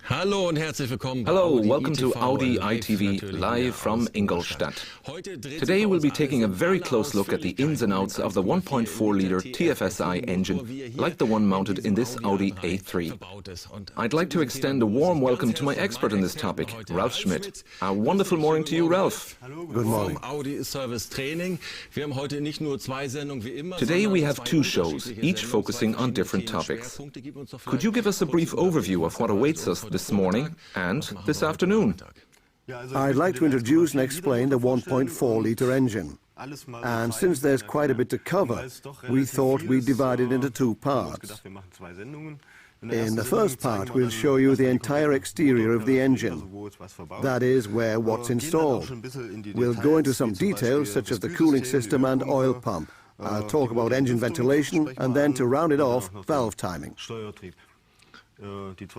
Hello, welcome to Audi ITV live from Ingolstadt. Today we'll be taking a very close look at the ins and outs of the 1.4-litre TFSI engine, like the one mounted in this Audi A3. I'd like to extend a warm welcome to my expert in this topic, Ralf Schmidt. A wonderful morning to you, Ralf. Good morning. Today we have two shows, each focusing on different topics. Could you give us a brief overview of what awaits us this morning and this afternoon? I'd like to introduce and explain the 1.4-litre engine. And since there's quite a bit to cover, we thought we'd divide it into two parts. In the first part, we'll show you the entire exterior of the engine. That is, what's installed. We'll go into some details such as the cooling system and oil pump. I'll talk about engine ventilation and then, to round it off, valve timing.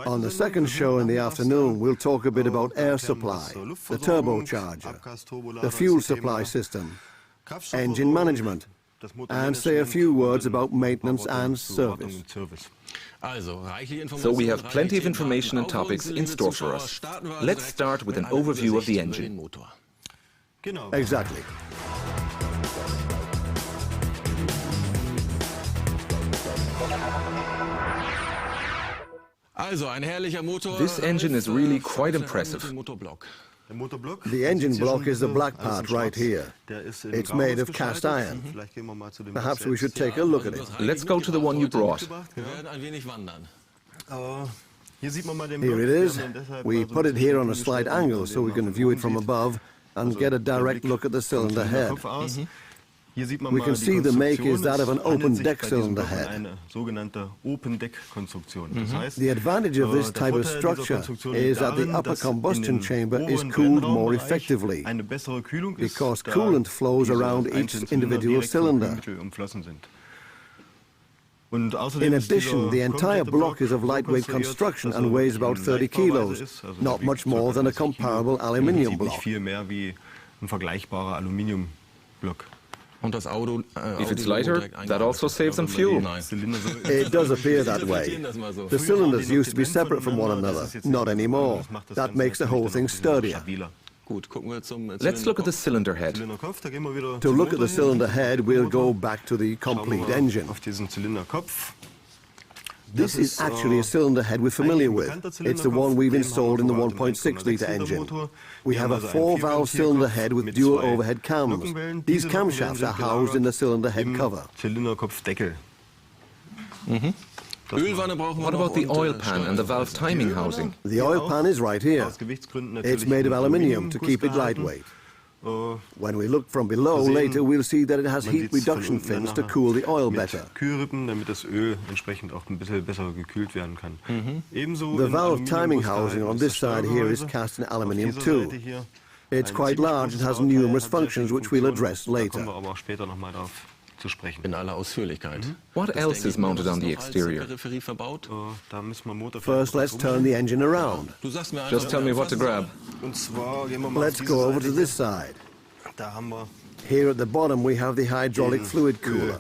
On the second show in the afternoon, we'll talk a bit about air supply, the turbocharger, the fuel supply system, engine management, and say a few words about maintenance and service. So we have plenty of information and topics in store for us. Let's start with an overview of the engine. Exactly. This engine is really quite impressive. The engine block is the black part right here. It's made of cast iron. Perhaps we should take a look at it. Let's go to the one you brought. Here it is. We put it here on a slight angle so we can view it from above and get a direct look at the cylinder head. We can see the make is that of an open deck cylinder head. The advantage of this type of structure is that the upper combustion chamber is cooled more effectively because coolant flows around each individual cylinder. In addition, the entire block is of lightweight construction and weighs about 30 kilos, not much more than a comparable aluminium block. If it's lighter, that also saves some fuel. It does appear that way. The cylinders used to be separate from one another, not anymore. That makes the whole thing sturdier. Let's look at the cylinder head. To look at the cylinder head, we'll go back to the complete engine. This is actually a cylinder head we're familiar with. It's the one we've installed in the 1.6-litre engine. We have a 4-valve cylinder head with dual overhead cams. These camshafts are housed in the cylinder head cover. What about the oil pan and the valve timing housing? The oil pan is right here. It's made of aluminium to keep it lightweight. When we look from below later, we'll see that it has heat reduction fins to cool the oil better. The valve timing housing on this side here is cast in aluminium too. It's quite large and has numerous functions which we'll address later. What else is mounted on the exterior? First, let's turn the engine around. Just tell me what to grab. Let's go over to this side. Here at the bottom we have the hydraulic fluid cooler.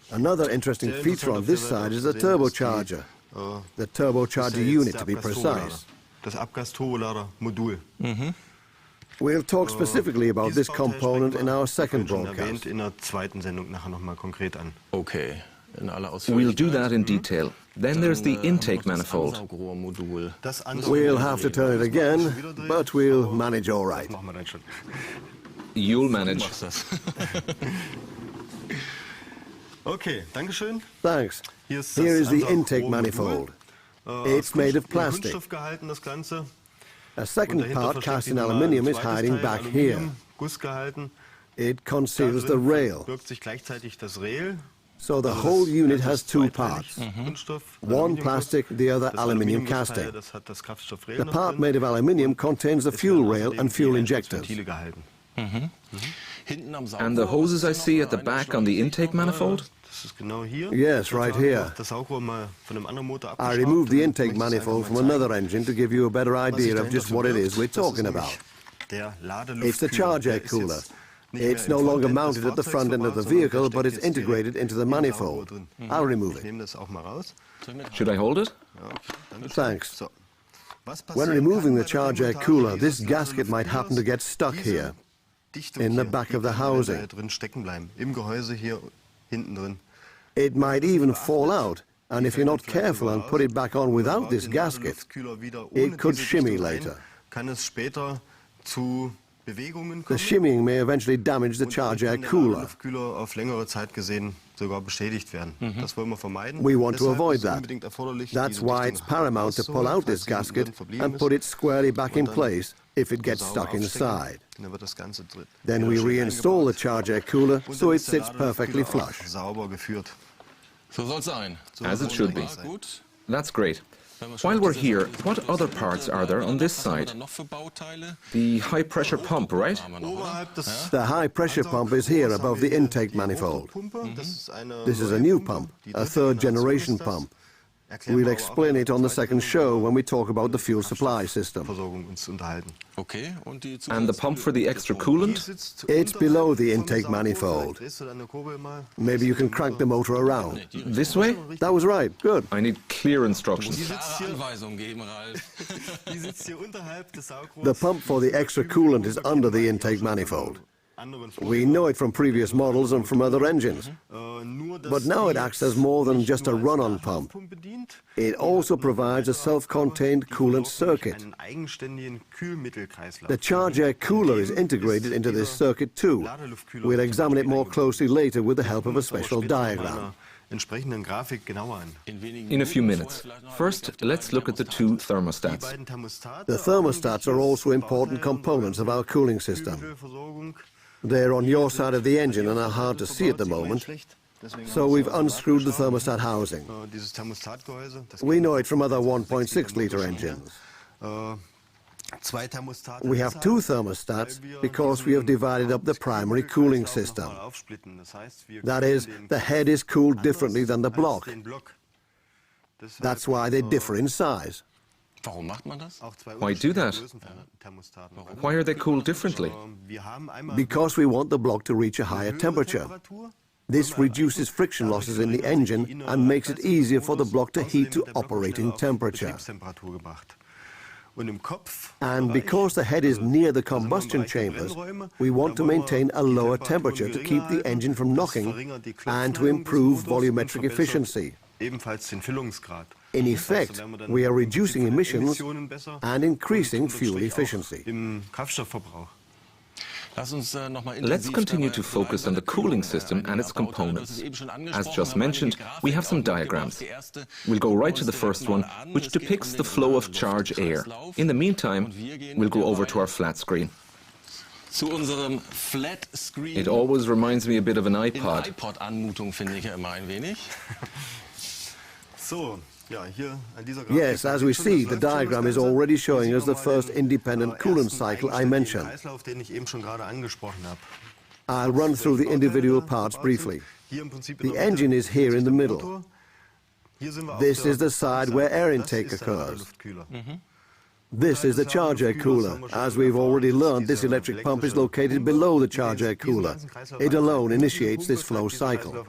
Another interesting feature on this side is the turbocharger. The turbocharger unit, to be precise. We'll talk specifically about this component in our second broadcast. Okay. We'll do that in detail. Then there's the intake manifold. We'll have to turn it again, but we'll manage all right. You'll manage. Thanks. Here is the intake manifold. It's made of plastic. A second part cast in aluminium is hiding back here. It conceals the rail. So the whole unit has two parts. One plastic, the other aluminium casting. The part made of aluminium contains the fuel rail and fuel injectors. And the hoses I see at the back on the intake manifold? Yes, right here. I removed the intake manifold from another engine to give you a better idea of just what it is we're talking about. It's a charge air cooler. It's no longer mounted at the front end of the vehicle, but it's integrated into the manifold. I'll remove it. Should I hold it? Thanks. When removing the charge air cooler, this gasket might happen to get stuck here, in the back of the housing. It might even fall out, and if you're not careful and put it back on without this gasket, it could shimmy later. The shimmying may eventually damage the charge air cooler. We want to avoid that. That's why it's paramount to pull out this gasket and put it squarely back in place if it gets stuck inside. Then we reinstall the charge air cooler so it sits perfectly flush. As it should be. That's great. While we're here, what other parts are there on this side? The high-pressure pump, right? The high-pressure pump is here above the intake manifold. This is a new pump, a third-generation pump. We'll explain it on the second show when we talk about the fuel supply system. And the pump for the extra coolant? It's below the intake manifold. Maybe you can crank the motor around. This way? That was right. Good. I need clear instructions. The pump for the extra coolant is under the intake manifold. We know it from previous models and from other engines. But now it acts as more than just a run-on pump. It also provides a self-contained coolant circuit. The charge air cooler is integrated into this circuit too. We'll examine it more closely later with the help of a special diagram. In a few minutes. First, let's look at the two thermostats. The thermostats are also important components of our cooling system. They're on your side of the engine and are hard to see at the moment, so we've unscrewed the thermostat housing. We know it from other 1.6-liter engines. We have two thermostats because we have divided up the primary cooling system. That is, the head is cooled differently than the block. That's why they differ in size. Why do that? Why are they cooled differently? Because we want the block to reach a higher temperature. This reduces friction losses in the engine and makes it easier for the block to heat to operating temperature. And because the head is near the combustion chambers, we want to maintain a lower temperature to keep the engine from knocking and to improve volumetric efficiency. In effect, we are reducing emissions and increasing fuel efficiency. Let's continue to focus on the cooling system and its components. As just mentioned, we have some diagrams. We'll go right to the first one, which depicts the flow of charge air. In the meantime, we'll go over to our flat screen. It always reminds me a bit of an iPod. Yes, as we see, the diagram is already showing us the first independent coolant cycle I mentioned. I'll run through the individual parts briefly. The engine is here in the middle. This is the side where air intake occurs. This is the charge air cooler. As we've already learned, this electric pump is located below the charge air cooler. It alone initiates this flow cycle.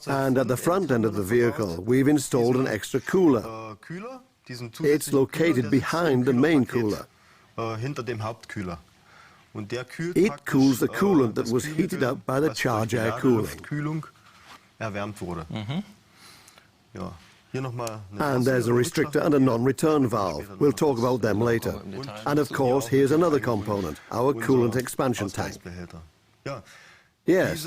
And at the front end of the vehicle, we've installed an extra cooler. It's located behind the main cooler. It cools the coolant that was heated up by the charge air cooling. And there's a restrictor and a non-return valve. We'll talk about them later. And of course, here's another component, our coolant expansion tank. Yes.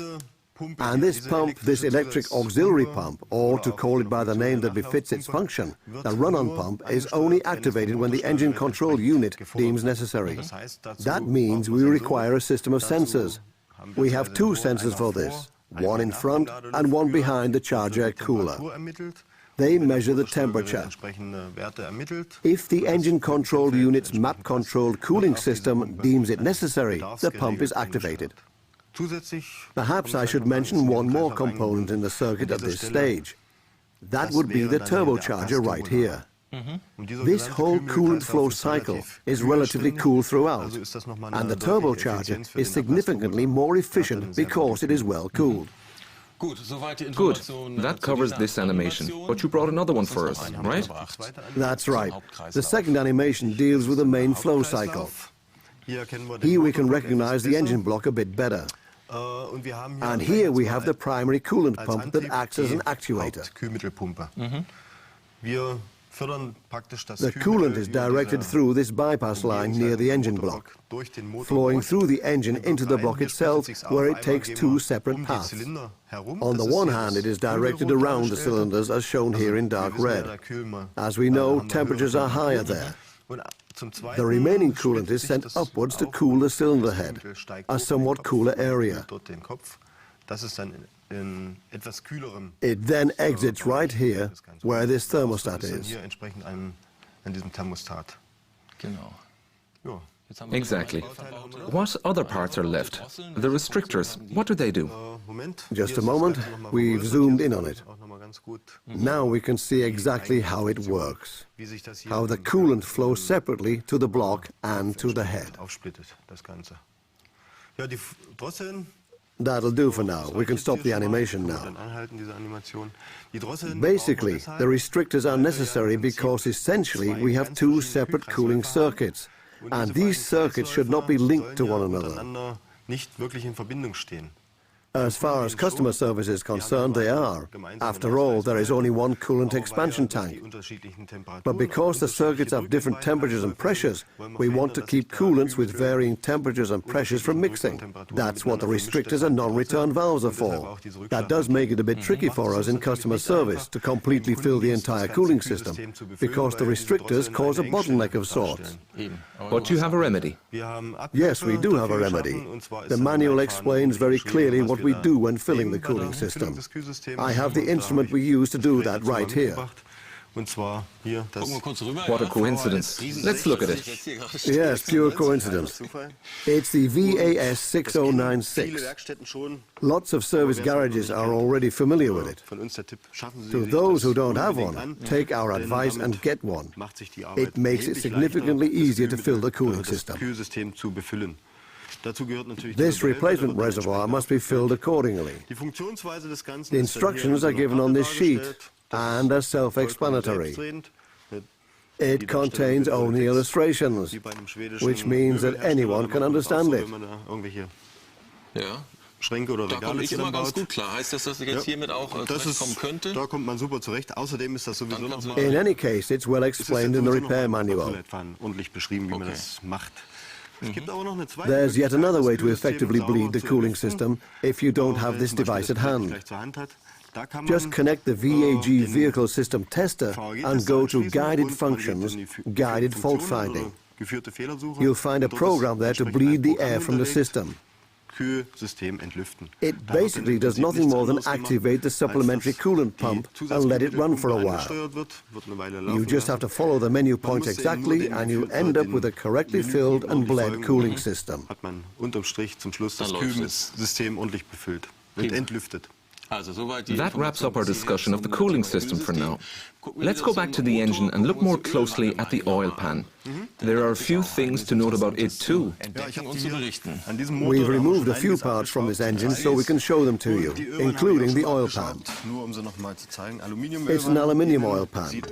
And this pump, this electric auxiliary pump, or to call it by the name that befits its function, the run-on pump, is only activated when the engine control unit deems necessary. That means we require a system of sensors. We have two sensors for this, one in front and one behind the charge air cooler. They measure the temperature. If the engine control unit's map-controlled cooling system deems it necessary, the pump is activated. Perhaps I should mention one more component in the circuit at this stage. That would be the turbocharger right here. This whole coolant flow cycle is relatively cool throughout, and the turbocharger is significantly more efficient because it is well cooled. Good. That covers this animation. But you brought another one for us, right? That's right. The second animation deals with the main flow cycle. Here we can recognize the engine block a bit better. And here we have the primary coolant pump that acts as an actuator. The coolant is directed through this bypass line near the engine block, flowing through the engine into the block itself, where it takes two separate paths. On the one hand, it is directed around the cylinders, as shown here in dark red. As we know, temperatures are higher there. The remaining coolant is sent upwards to cool the cylinder head, a somewhat cooler area. It then exits right here, where this thermostat is. Exactly. What other parts are left? The restrictors, what do they do? Just a moment, we've zoomed in on it. Now we can see exactly how it works, how the coolant flows separately to the block and to the head. That'll do for now. We can stop the animation now. Basically, the restrictors are necessary because essentially we have two separate cooling circuits, and these circuits should not be linked to one another. As far as customer service is concerned, they are. After all, there is only one coolant expansion tank. But because the circuits have different temperatures and pressures, we want to keep coolants with varying temperatures and pressures from mixing. That's what the restrictors and non-return valves are for. That does make it a bit tricky for us in customer service to completely fill the entire cooling system, because the restrictors cause a bottleneck of sorts. But you have a remedy. Yes, we do have a remedy. The manual explains very clearly what we do when filling the cooling system. I have the instrument we use to do that right here. What a coincidence. Let's look at it. Yes, pure coincidence. It's the VAS 6096. Lots of service garages are already familiar with it. To those who don't have one, take our advice and get one. It makes it significantly easier to fill the cooling system. This replacement reservoir must be filled accordingly. The instructions are given on this sheet and are self-explanatory. It contains only illustrations, which means that anyone can understand it. Da komme ich immer ganz gut klar. Heißt das, dass ich jetzt hiermit auch zurechtkommen könnte? Da kommt man super zurecht. Außerdem ist das sowieso noch mal... In any case, it's well explained in the repair manual. Ordentlich beschrieben, wie man das macht. There's yet another way to effectively bleed the cooling system if you don't have this device at hand. Just connect the VAG vehicle system tester and go to Guided Functions, Guided Fault Finding. You'll find a program there to bleed the air from the system. It basically does nothing more than activate the supplementary coolant pump and let it run for a while. You just have to follow the menu points exactly and you end up with a correctly filled and bled cooling system. That wraps up our discussion of the cooling system for now. Let's go back to the engine and look more closely at the oil pan. There are a few things to note about it too. We've removed a few parts from this engine so we can show them to you, including the oil pan. It's an aluminium oil pan.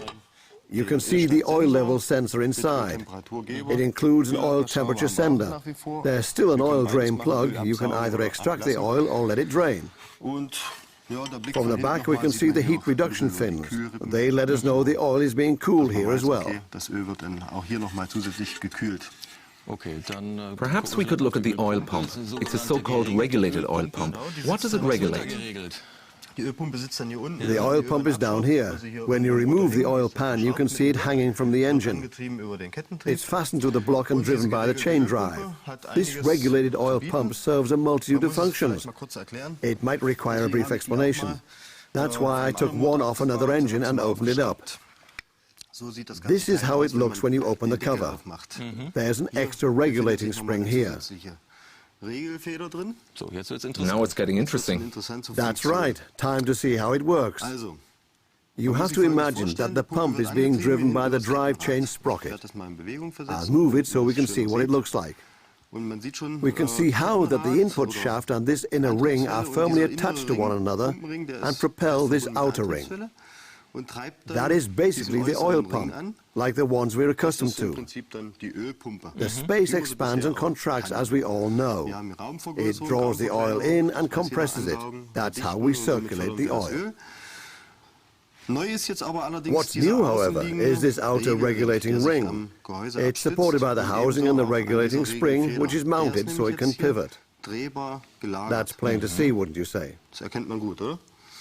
You can see the oil level sensor inside. It includes an oil temperature sender. There's still an oil drain plug. You can either extract the oil or let it drain. From the back we can see the heat reduction fins. They let us know the oil is being cooled here as well. Perhaps we could look at the oil pump. It's a so-called regulated oil pump. What does it regulate? The oil pump is down here. When you remove the oil pan, you can see it hanging from the engine. It's fastened to the block and driven by the chain drive. This regulated oil pump serves a multitude of functions. It might require a brief explanation. That's why I took one off another engine and opened it up. This is how it looks when you open the cover. There's an extra regulating spring here. Now it's getting interesting. That's right. Time to see how it works. You have to imagine that the pump is being driven by the drive chain sprocket. I'll move it so we can see what it looks like. We can see how that the input shaft and this inner ring are firmly attached to one another and propel this outer ring. That is basically the oil pump, like the ones we're accustomed to. The space expands and contracts, as we all know. It draws the oil in and compresses it. That's how we circulate the oil. What's new, however, is this outer regulating ring. It's supported by the housing and the regulating spring, which is mounted so it can pivot. That's plain to see, wouldn't you say?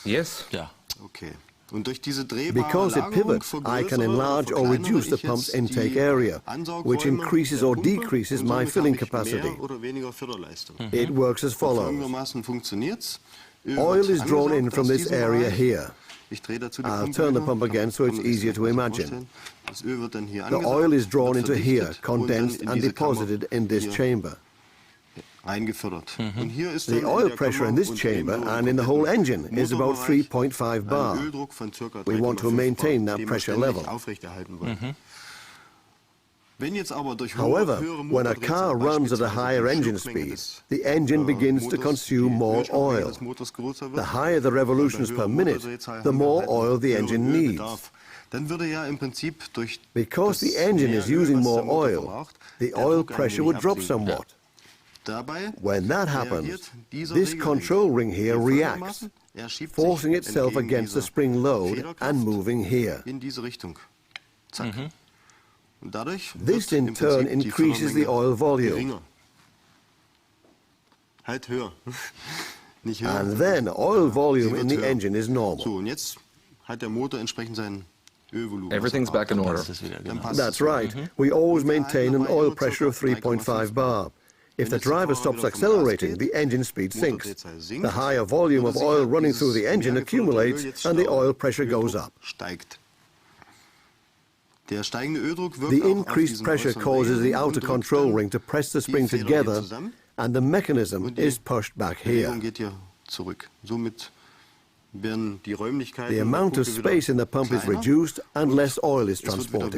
Yes. Yeah. Okay. Because it pivots, I can enlarge or reduce the pump's intake area, which increases or decreases my filling capacity. It works as follows. Oil is drawn in from this area here. I'll turn the pump again so it's easier to imagine. The oil is drawn into here, condensed and deposited in this chamber. The oil pressure in this chamber and in the whole engine is about 3.5 bar. We want to maintain that pressure level. However, when a car runs at a higher engine speed, the engine begins to consume more oil. The higher the revolutions per minute, the more oil the engine needs. Because the engine is using more oil, the oil pressure would drop somewhat. When that happens, this control ring here reacts, forcing itself against the spring load and moving here. This in turn increases the oil volume. And then oil volume in the engine is normal. Everything's back in order. That's right. We always maintain an oil pressure of 3.5 bar. If the driver stops accelerating, the engine speed sinks. The higher volume of oil running through the engine accumulates and the oil pressure goes up. The increased pressure causes the outer control ring to press the spring together and the mechanism is pushed back here. The amount of space in the pump is reduced and less oil is transported.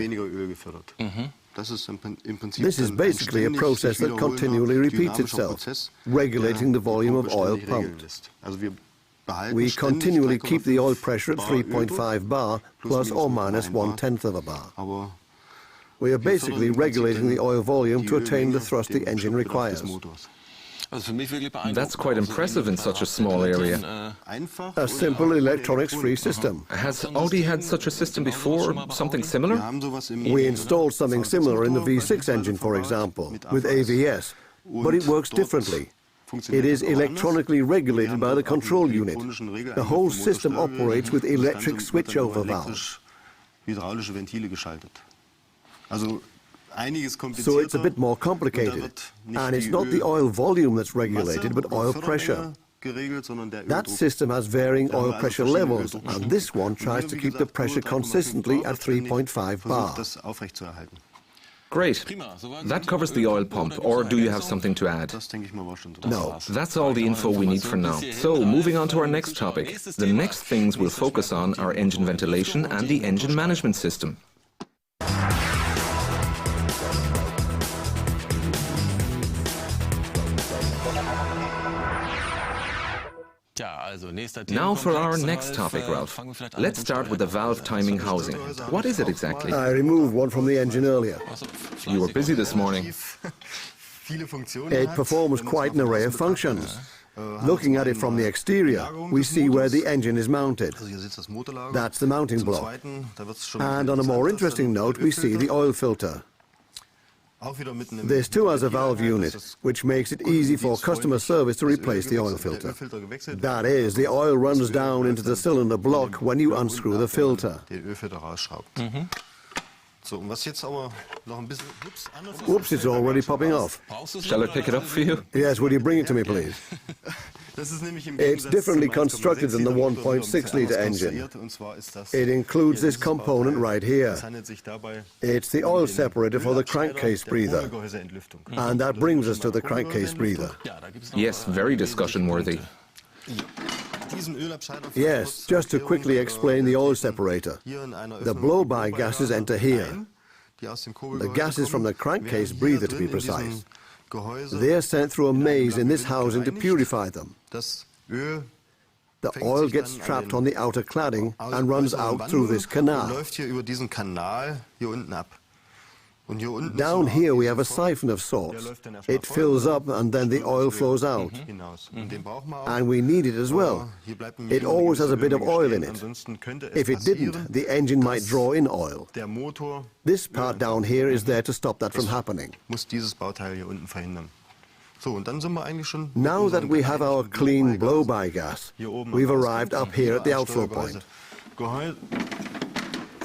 This is basically a process that continually repeats itself, regulating the volume of oil pumped. We continually keep the oil pressure at 3.5 bar plus or minus 1/10 of a bar. We are basically regulating the oil volume to attain the thrust the engine requires. That's quite impressive in such a small area. A simple electronics-free system. Has Audi had such a system before, something similar? We installed something similar in the V6 engine, for example, with AVS, but it works differently. It is electronically regulated by the control unit. The whole system operates with electric switchover valves. So it's a bit more complicated. And it's not the oil volume that's regulated, but oil pressure. That system has varying oil pressure levels, and this one tries to keep the pressure consistently at 3.5 bar. Great. That covers the oil pump, or do you have something to add? No. That's all the info we need for now. So, moving on to our next topic. The next things we'll focus on are engine ventilation and the engine management system. Now for our next topic, Ralph. Let's start with the valve timing housing. What is it exactly? I removed one from the engine earlier. You were busy this morning. It performs quite an array of functions. Looking at it from the exterior, we see where the engine is mounted. That's the mounting block. And on a more interesting note, we see the oil filter. This too has a valve unit, which makes it easy for customer service to replace the oil filter. That is, the oil runs down into the cylinder block when you unscrew the filter. Oops, it's already popping off. Shall I pick it up for you? Yes, would you bring it to me, please? It's differently constructed than the 1.6-litre engine. It includes this component right here. It's the oil separator for the crankcase breather. And that brings us to the crankcase breather. Yes, very discussion-worthy. Yes, just to quickly explain the oil separator. The blow-by gases enter here. The gases from the crankcase breather, to be precise. They are sent through a maze in this housing to purify them. The oil gets trapped on the outer cladding and runs out through this canal. Down here we have a siphon of sorts. It fills up and then the oil flows out. And we need it as well. It always has a bit of oil in it. If it didn't, the engine might draw in oil. This part down here is there to stop that from happening. Now that we have our clean blow-by gas, we've arrived up here at the outflow point,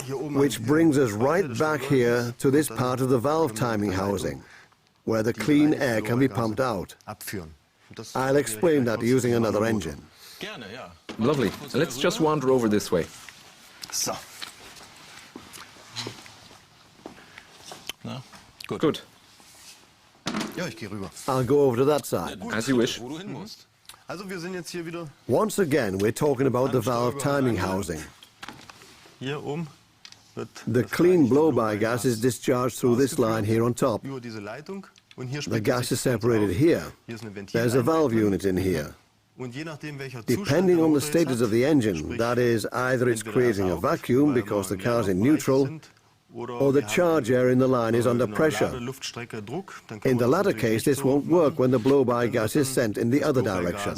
which brings us right back here to this part of the valve timing housing, where the clean air can be pumped out. I'll explain that using another engine. Lovely. Let's just wander over this way. Good. I'll go over to that side. As you wish. Once again, we're talking about the valve timing housing. The clean blow-by gas is discharged through this line here on top. The gas is separated here. There's a valve unit in here. Depending on the status of the engine, that is, either it's creating a vacuum because the car's in neutral, or the charge air in the line is under pressure. In the latter case, this won't work when the blow-by gas is sent in the other direction.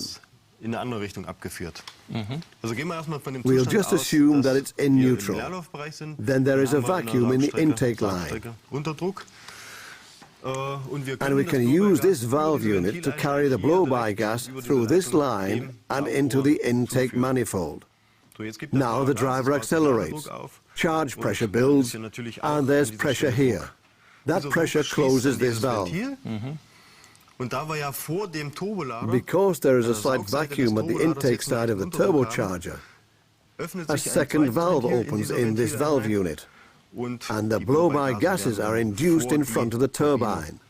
We'll just assume that it's in neutral. Then there is a vacuum in the intake line. And we can use this valve unit to carry the blow-by gas through this line and into the intake manifold. Now the driver accelerates, charge pressure builds, and there's pressure here. That pressure closes this valve. Because there is a slight vacuum at the intake side of the turbocharger, a second valve opens in this valve unit, and the blow-by gases are induced in front of the turbine.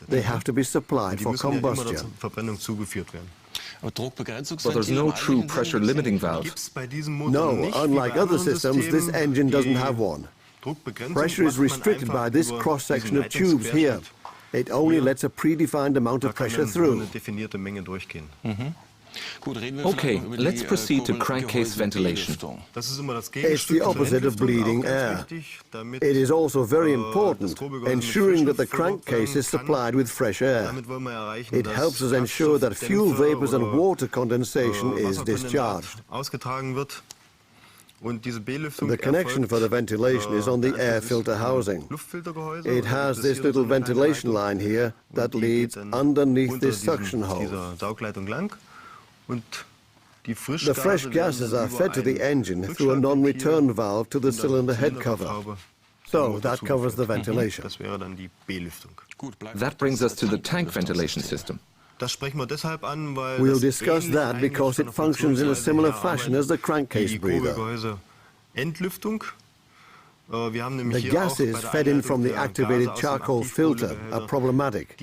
They have to be supplied for combustion. But there's no true pressure limiting valve. No, unlike other systems, this engine doesn't have one. Pressure is restricted by this cross-section of tubes here. It only lets a predefined amount of pressure through. Okay, let's proceed to crankcase ventilation. It's the opposite of bleeding air. It is also very important, ensuring that the crankcase is supplied with fresh air. It helps us ensure that fuel vapors and water condensation is discharged. The connection for the ventilation is on the air filter housing. It has this little ventilation line here that leads underneath this suction hose. The fresh gases are fed to the engine through a non-return valve to the cylinder head cover. So that covers the ventilation. That brings us to the tank ventilation system. We'll discuss that because it functions in a similar fashion as the crankcase breather. The gases fed in from the activated charcoal filter are problematic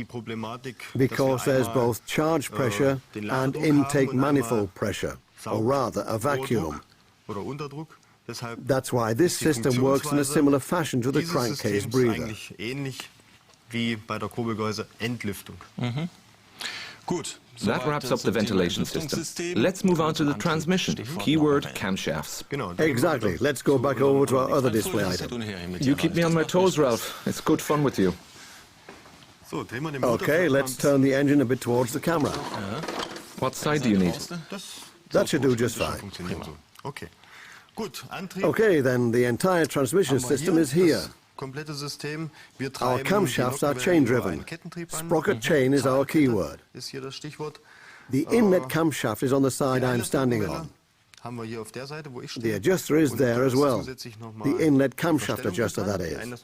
because there's both charge pressure and intake manifold pressure, or rather a vacuum. That's why this system works in a similar fashion to the crankcase breather. That wraps up the ventilation system. Let's move on to the transmission. Keyword, camshafts. Exactly. Let's go back over to our other display item. You keep me on my toes, Ralph. It's good fun with you. Okay, let's turn the engine a bit towards the camera. What side do you need? That should do just fine. Okay, then the entire transmission system is here. Our camshafts are chain-driven. Sprocket chain is our keyword. The inlet camshaft is on the side I'm standing on. The adjuster is there as well. The inlet camshaft adjuster, that is.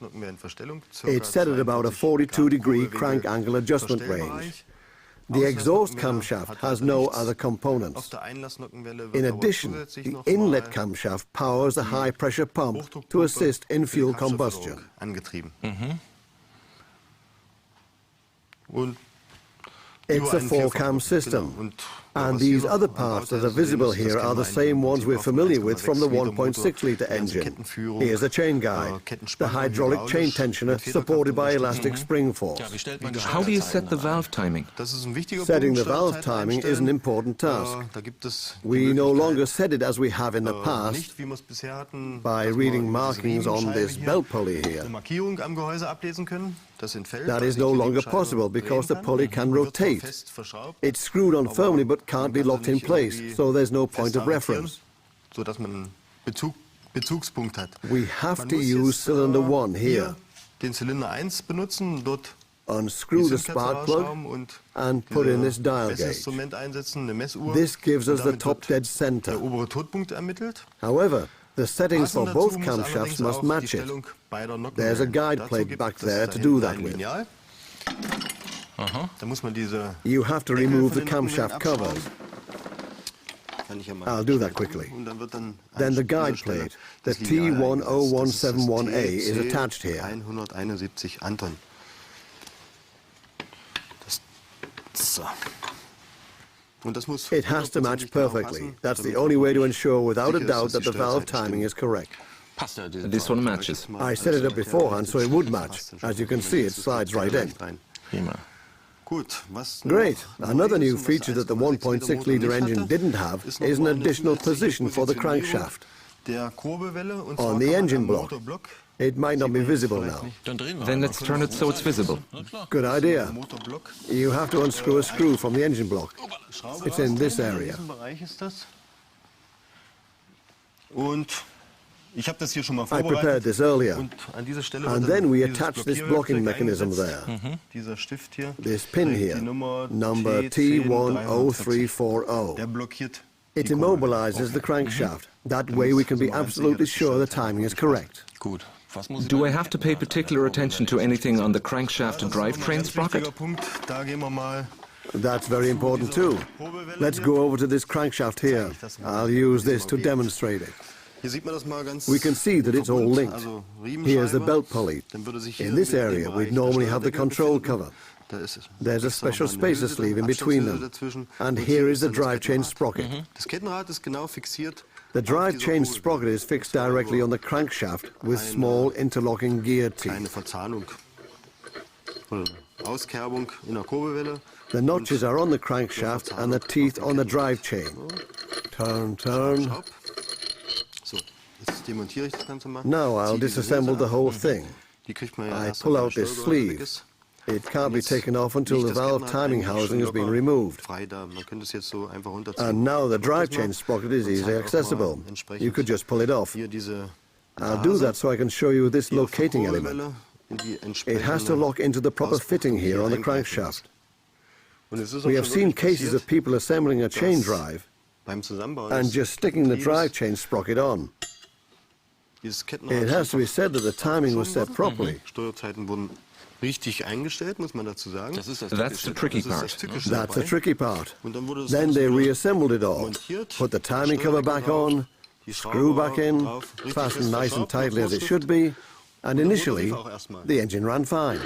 It's set at about a 42-degree crank angle adjustment range. The exhaust camshaft has no other components. In addition, the inlet camshaft powers a high-pressure pump to assist in fuel combustion. It's a 4-cam system. And these other parts that are visible here are the same ones we're familiar with from the 1.6-litre engine. Here's a chain guide, the hydraulic chain tensioner supported by elastic spring force. How do you set the valve timing? Setting the valve timing is an important task. We no longer set it as we have in the past by reading markings on this belt pulley here. That is no longer possible because the pulley can rotate. It's screwed on firmly but can't be locked in place, so there's no point of reference. We have to use cylinder 1 here. Unscrew the spark plug and put in this dial gauge. This gives us the top dead center. However, the settings for both camshafts must match it. There's a guide plate back there to do that with. You have to remove the camshaft covers. I'll do that quickly. Then the guide plate, the T10171A, is attached here. It has to match perfectly. That's the only way to ensure without a doubt that the valve timing is correct. This one matches. I set it up beforehand so it would match. As you can see, it slides right in. Great. Another new feature that the 1.6-litre engine didn't have is an additional position for the crankshaft. On the engine block. It might not be visible now. Then let's turn it so it's visible. Good idea. You have to unscrew a screw from the engine block. It's in this area. I prepared this earlier, and then we attached this blocking mechanism there. This pin here, number T10340. It immobilizes the crankshaft. That way we can be absolutely sure the timing is correct. Do I have to pay particular attention to anything on the crankshaft drivetrain sprocket? That's very important too. Let's go over to this crankshaft here. I'll use this to demonstrate it. We can see that it's all linked. Here's the belt pulley. In this area, we'd normally have the control cover. There's a special spacer sleeve in between them. And here is the drive chain sprocket. The drive chain sprocket is fixed directly on the crankshaft with small interlocking gear teeth. The notches are on the crankshaft and the teeth on the drive chain. Turn, turn. Now I'll disassemble the whole thing. I pull out this sleeve. It can't be taken off until the valve timing housing has been removed. And now the drive chain sprocket is easily accessible. You could just pull it off. I'll do that so I can show you this locating element. It has to lock into the proper fitting here on the crankshaft. We have seen cases of people assembling a chain drive and just sticking the drive chain sprocket on. It has to be said that the timing was set properly. That's the tricky part. That's the tricky part. Then they reassembled it all, put the timing cover back on, screw back in, fastened nice and tightly as it should be, and initially, the engine ran fine.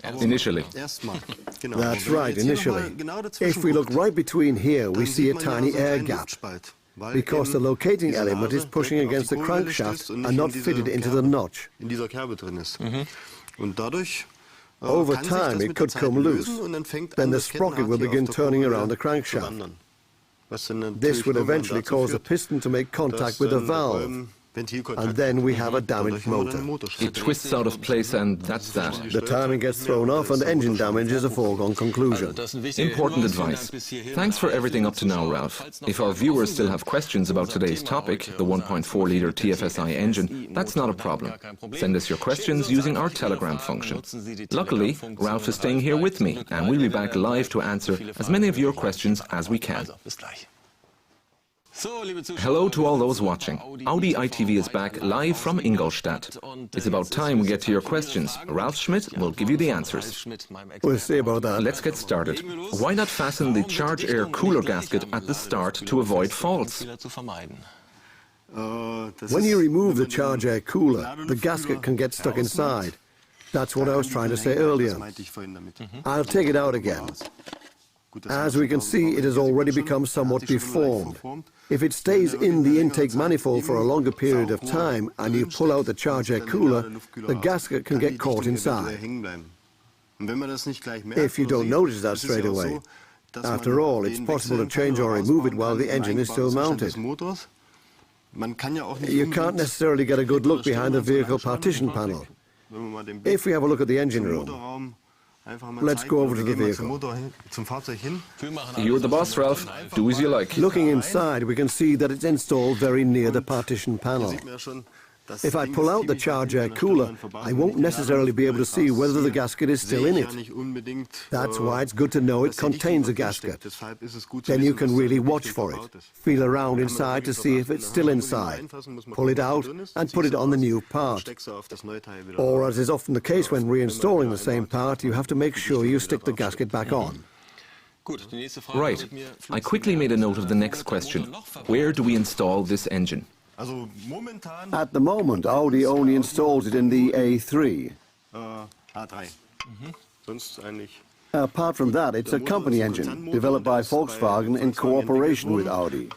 Initially. That's right, initially. If we look right between here, we see a tiny air gap, because the locating element is pushing against the crankshaft and not fitted into the notch. Over time, it could come loose. Then the sprocket will begin turning around the crankshaft. This would eventually cause the piston to make contact with the valve. And then we have a damaged motor. It twists out of place and that's that. The timing gets thrown off and engine damage is a foregone conclusion. Important advice. Thanks for everything up to now, Ralph. If our viewers still have questions about today's topic, the 1.4-litre TFSI engine, that's not a problem. Send us your questions using our Telegram function. Luckily, Ralph is staying here with me, and we'll be back live to answer as many of your questions as we can. Hello to all those watching. Audi ITV is back live from Ingolstadt. It's about time we get to your questions. Ralph Schmidt will give you the answers. We'll see about that. Let's get started. Why not fasten the charge air cooler gasket at the start to avoid faults? When you remove the charge air cooler, the gasket can get stuck inside. That's what I was trying to say earlier. I'll take it out again. As we can see, it has already become somewhat deformed. If it stays in the intake manifold for a longer period of time and you pull out the charger cooler, the gasket can get caught inside. If you don't notice that straight away, after all, it's possible to change or remove it while the engine is still mounted. You can't necessarily get a good look behind the vehicle partition panel. If we have a look at the engine room, let's go over to the vehicle. You're the boss, Ralph. Do as you like. Looking inside, we can see that it's installed very near the partition panel. If I pull out the charger cooler, I won't necessarily be able to see whether the gasket is still in it. That's why it's good to know it contains a gasket. Then you can really watch for it. Feel around inside to see if it's still inside. Pull it out and put it on the new part. Or, as is often the case when reinstalling the same part, you have to make sure you stick the gasket back on. Right. I quickly made a note of the next question. Where do we install this engine? At the moment, Audi only installs it in the A3. Apart from that, it's a company engine, developed by Volkswagen in cooperation with Audi.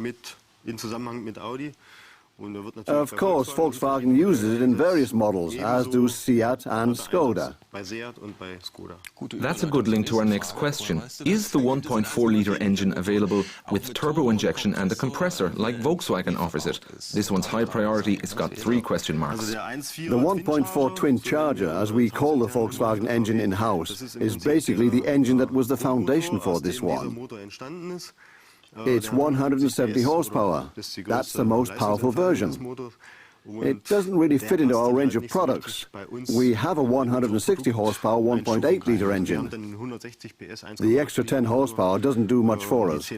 Of course, Volkswagen uses it in various models, as do Seat and Skoda. That's a good link to our next question. Is the 1.4-litre engine available with turbo injection and a compressor, like Volkswagen offers it? This one's high priority. It's got 3 question marks. The 1.4 twin charger, as we call the Volkswagen engine in-house, is basically the engine that was the foundation for this one. It's 170 horsepower. That's the most powerful version. It doesn't really fit into our range of products. We have a 160 horsepower 1.8-litre engine. The extra 10 horsepower doesn't do much for us.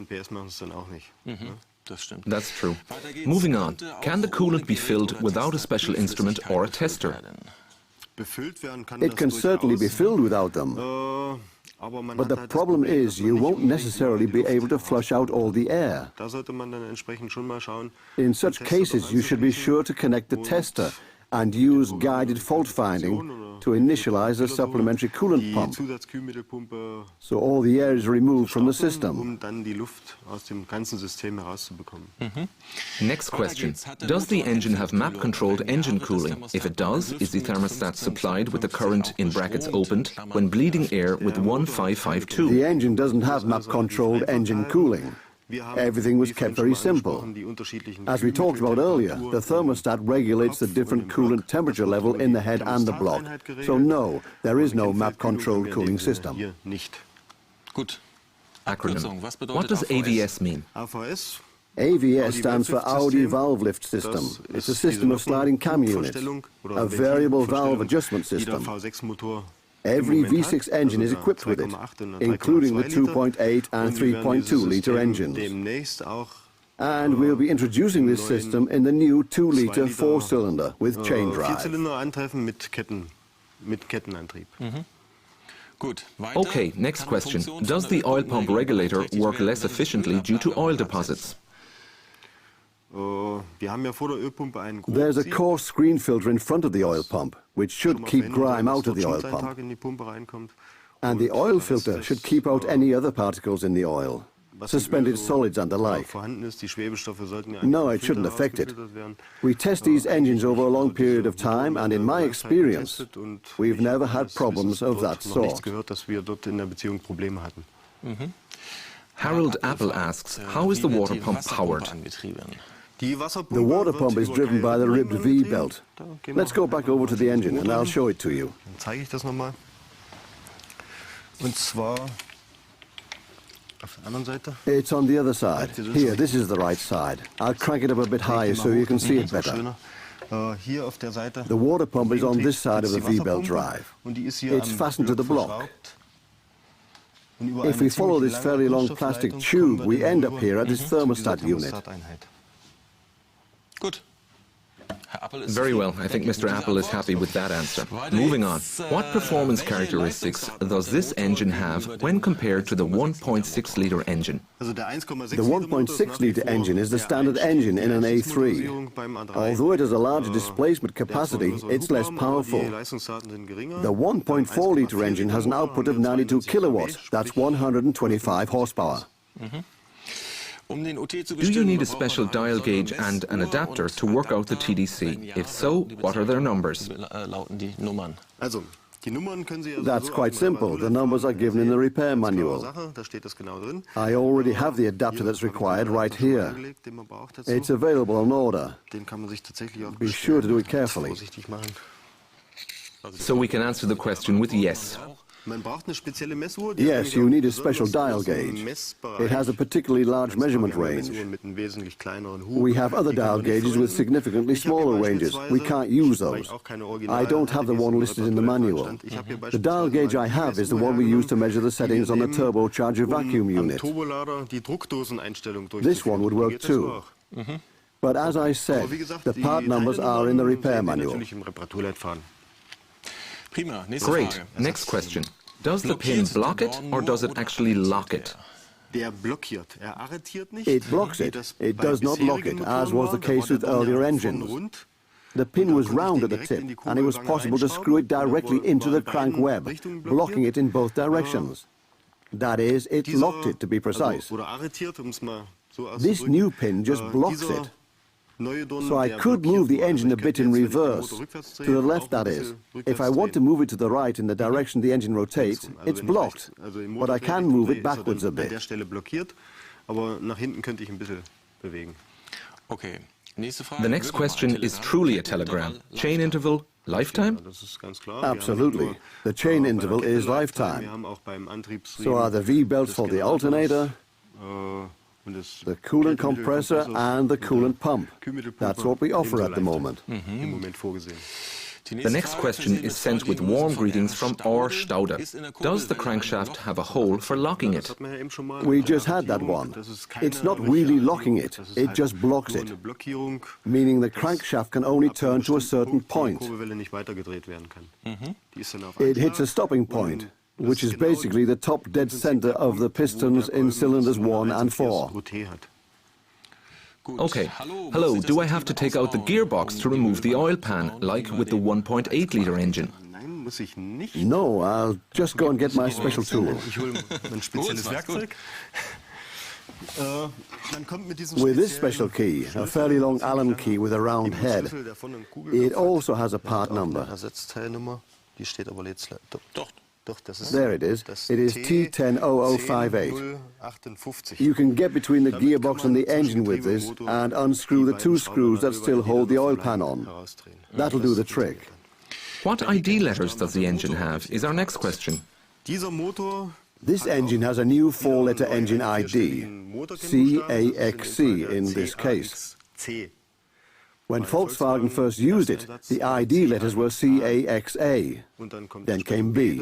That's true. Moving on. Can the coolant be filled without a special instrument or a tester? It can certainly be filled without them. But the problem is you won't necessarily be able to flush out all the air. In such cases, you should be sure to connect the tester and use guided fault finding to initialize a supplementary coolant pump, so all the air is removed from the system. Next question. Does the engine have map-controlled engine cooling? If it does, is the thermostat supplied with the current in brackets opened when bleeding air with 1552? The engine doesn't have map-controlled engine cooling. Everything was kept very simple. As we talked about earlier, the thermostat regulates the different coolant temperature level in the head and the block. So no, there is no map-controlled cooling system. Acronym. What does AVS mean? AVS stands for Audi Valve Lift System. It's a system of sliding cam units, a variable valve adjustment system. Every V6 engine is equipped with it, including the 2.8 and 3.2-litre engines. And we'll be introducing this system in the new 2-litre 4-cylinder with chain drive. Okay, next question. Does the oil pump regulator work less efficiently due to oil deposits? There's a coarse screen filter in front of the oil pump, which should keep grime out of the oil pump. And the oil filter should keep out any other particles in the oil, suspended solids and the like. No, it shouldn't affect it. We test these engines over a long period of time, and in my experience, we've never had problems of that sort. Harold Apple asks, how is the water pump powered? The water pump is driven by the ribbed V-belt. Let's go back over to the engine and I'll show it to you. It's on the other side. Here, this is the right side. I'll crank it up a bit higher so you can see it better. The water pump is on this side of the V-belt drive. It's fastened to the block. If we follow this fairly long plastic tube, we end up here at this thermostat unit. Very well. I think Mr. Apple is happy with that answer. Moving on. What performance characteristics does this engine have when compared to the 1.6-litre engine? The 1.6-litre engine is the standard engine in an A3. Although it has a larger displacement capacity, it's less powerful. The 1.4-litre engine has an output of 92 kilowatts. That's 125 horsepower. Do you need a special dial gauge and an adapter to work out the TDC? If so, what are their numbers? That's quite simple. The numbers are given in the repair manual. I already have the adapter that's required right here. It's available on order. Be sure to do it carefully. So we can answer the question with yes. Yes, you need a special dial gauge. It has a particularly large measurement range. We have other dial gauges with significantly smaller ranges. We can't use those. I don't have the one listed in the manual. The dial gauge I have is the one we use to measure the settings on the turbocharger vacuum unit. This one would work too. But as I said, the part numbers are in the repair manual. Great. Next question. Does the pin block it or does it actually lock it? It blocks it. It does not lock it, as was the case with earlier engines. The pin was round at the tip, and it was possible to screw it directly into the crank web, blocking it in both directions. That is, it locked it, to be precise. This new pin just blocks it. So I could move the engine a bit in reverse, to the left that is. If I want to move it to the right in the direction the engine rotates, it's blocked, but I can move it backwards a bit. The next question is truly a telegram. Chain interval, lifetime? Absolutely. The chain interval is lifetime. So are the V-belts for the alternator, the coolant compressor and the coolant pump. That's what we offer at the moment. The next question is sent with warm greetings from Or Stauder. Does the crankshaft have a hole for locking it? We just had that one. It's not really locking it, it just blocks it, meaning the crankshaft can only turn to a certain point. It hits a stopping point, which is basically the top dead center of the pistons in cylinders 1 and 4. Okay. Hello, do I have to take out the gearbox to remove the oil pan, like with the 1.8-litre engine? No, I'll just go and get my special tool. With this special key, a fairly long Allen key with a round head, it also has a part number. There it is. It is T100058. You can get between the gearbox and the engine with this and unscrew the two screws that still hold the oil pan on. That'll do the trick. What ID letters does the engine have, is our next question. This engine has a new 4-letter engine ID, CAXC in this case. When Volkswagen first used it, the ID letters were CAXA, then came B.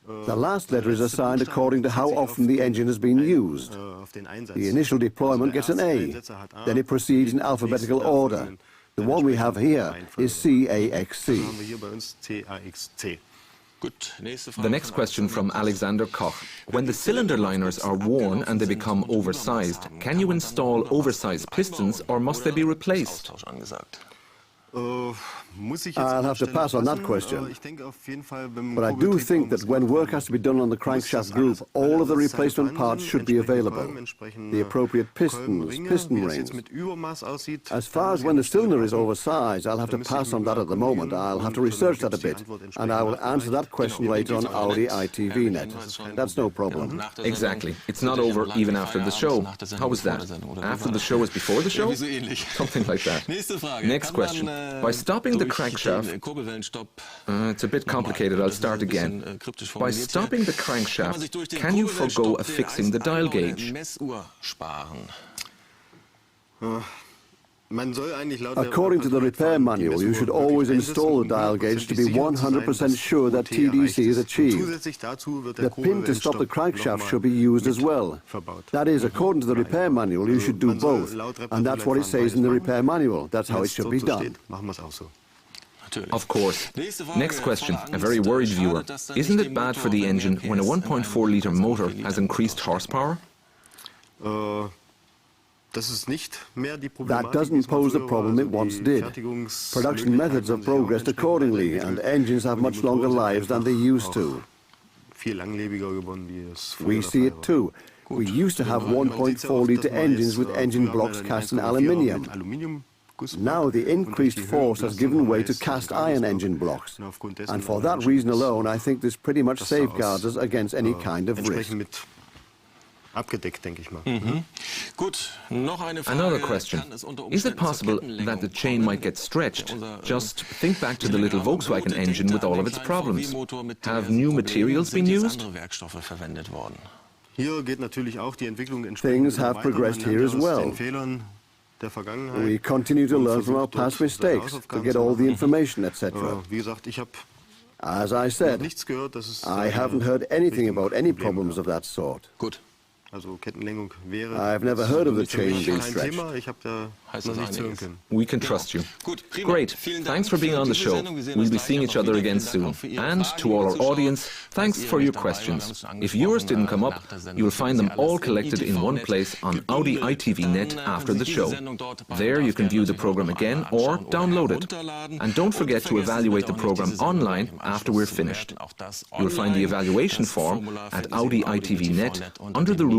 The last letter is assigned according to how often the engine has been used. The initial deployment gets an A, then it proceeds in alphabetical order. The one we have here is CAXC. The next question from Alexander Koch. When the cylinder liners are worn and they become oversized, can you install oversized pistons or must they be replaced? I'll have to pass on that question. But I do think that when work has to be done on the crankshaft group, all of the replacement parts should be available. The appropriate pistons, piston rings. As far as when the cylinder is oversized, I'll have to pass on that at the moment. I'll have to research that a bit, and I will answer that question later on Audi ITV net. That's no problem. Exactly. It's not over even after the show. How was that? After the show is before the show? Something like that. Next question. By stopping the crankshaft, it's a bit complicated, I'll start again. By stopping the crankshaft, can you forego affixing the dial gauge? According to the repair manual, you should always install the dial gauge to be 100% sure that TDC is achieved. The pin to stop the crankshaft should be used as well. That is, according to the repair manual, you should do both, and that's what it says in the repair manual. That's how it should be done. Of course. Next question, a very worried viewer. Isn't it bad for the engine when a 1.4-litre motor has increased horsepower? That doesn't pose the problem it once did. Production methods have progressed accordingly, and engines have much longer lives than they used to. We see it too. We used to have 1.4-litre engines with engine blocks cast in aluminium. Now the increased force has given way to cast iron engine blocks, and for that reason alone I think this pretty much safeguards us against any kind of risk. Another question. Is it possible that the chain might get stretched? Just think back to the little Volkswagen engine with all of its problems. Have new materials been used? Things have progressed here as well. We continue to learn from our past mistakes, to get all the information, etc. As I said, I haven't heard anything about any problems of that sort. I've never heard of the chain being stretched. We can trust you. Great. Thanks for being on the show. We'll be seeing each other again soon. And to all our audience, thanks for your questions. If yours didn't come up, you'll find them all collected in one place on Audi ITV Net after the show. There you can view the program again or download it. And don't forget to evaluate the program online after we're finished. You'll find the evaluation form at Audi ITV Net under the rubric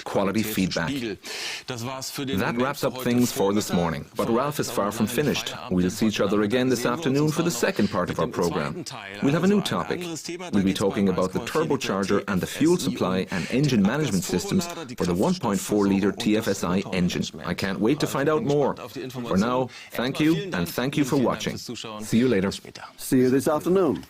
Quality Feedback. That wraps up things for this morning, but Ralph is far from finished. We'll see each other again this afternoon for the second part of our program. We'll have a new topic. We'll be talking about the turbocharger and the fuel supply and engine management systems for the 1.4-litre TFSI engine. I can't wait to find out more. For now, thank you, and thank you for watching. See you later. See you this afternoon.